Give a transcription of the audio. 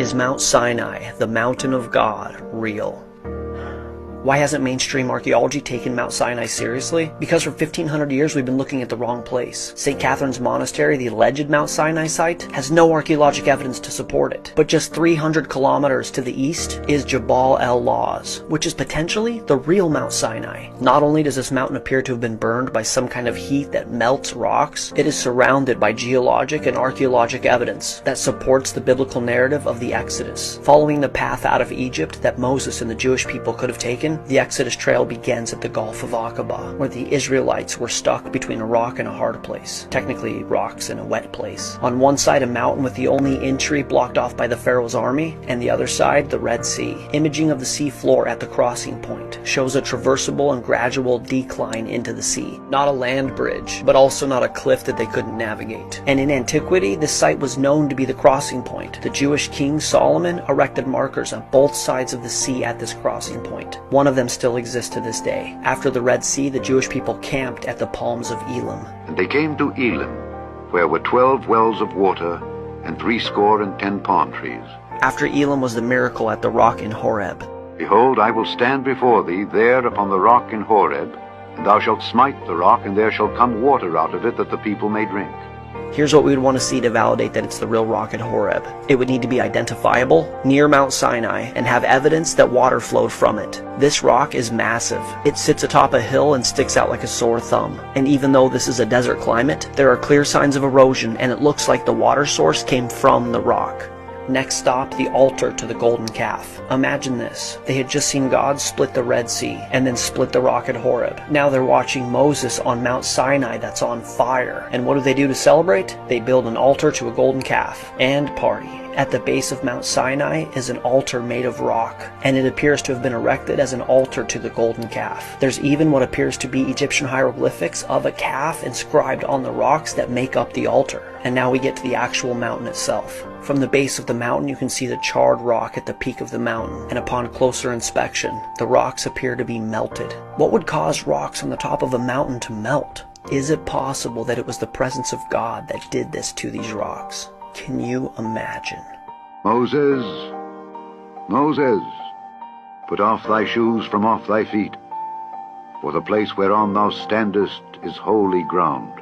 Is Mount Sinai, the mountain of God, real? Why hasn't mainstream archaeology taken Mount Sinai seriously? Because for 1500 years we've been looking at the wrong place. St. Catherine's Monastery, the alleged Mount Sinai site, has no archaeologic evidence to support it. But just 300 kilometers to the east is Jabal el-Lawz, which is potentially the real Mount Sinai. Not only does this mountain appear to have been burned by some kind of heat that melts rocks, it is surrounded by geologic and archaeologic evidence that supports the biblical narrative of the Exodus. Following the path out of Egypt that Moses and the Jewish people could have taken, the Exodus trail begins at the Gulf of Aqaba, where the Israelites were stuck between a rock and a hard place. Technically, rocks in a wet place. On one side, a mountain with the only entry blocked off by the Pharaoh's army, and the other side, the Red Sea. Imaging of the sea floor at the crossing point shows a traversable and gradual decline into the sea. Not a land bridge, but also not a cliff that they couldn't navigate. And in antiquity, this site was known to be the crossing point. The Jewish king Solomon erected markers on both sides of the sea at this crossing point. One of them still exists to this day. After the Red Sea, the Jewish people camped at the Palms of Elim. And they came to Elim, where were 12 wells of water, and 70 palm trees. After Elim was the miracle at the rock in Horeb. Behold, I will stand before thee there upon the rock in Horeb, and thou shalt smite the rock, and there shall come water out of it, that the people may drink. Here's what we would want to see to validate that it's the real rock at Horeb. It would need to be identifiable, near Mount Sinai, and have evidence that water flowed from it. This rock is massive. It sits atop a hill and sticks out like a sore thumb. And even though this is a desert climate, there are clear signs of erosion, and it looks like the water source came from the rock. Next stop, the altar to the golden calf. Imagine this. They had just seen God split the Red Sea and then split the rock at Horeb. Now they're watching Moses on Mount Sinai that's on fire. And what do they do to celebrate? They build an altar to a golden calf and party. At the base of Mount Sinai is an altar made of rock, and it appears to have been erected as an altar to the golden calf. There's even what appears to be Egyptian hieroglyphics of a calf inscribed on the rocks that make up the altar. And now we get to the actual mountain itself. From the base of the mountain you can see the charred rock at the peak of the mountain, and upon closer inspection, the rocks appear to be melted. What would cause rocks on the top of a mountain to melt? Is it possible that it was the presence of God that did this to these rocks? Can you imagine? Moses, Moses, put off thy shoes from off thy feet, for the place whereon thou standest is holy ground.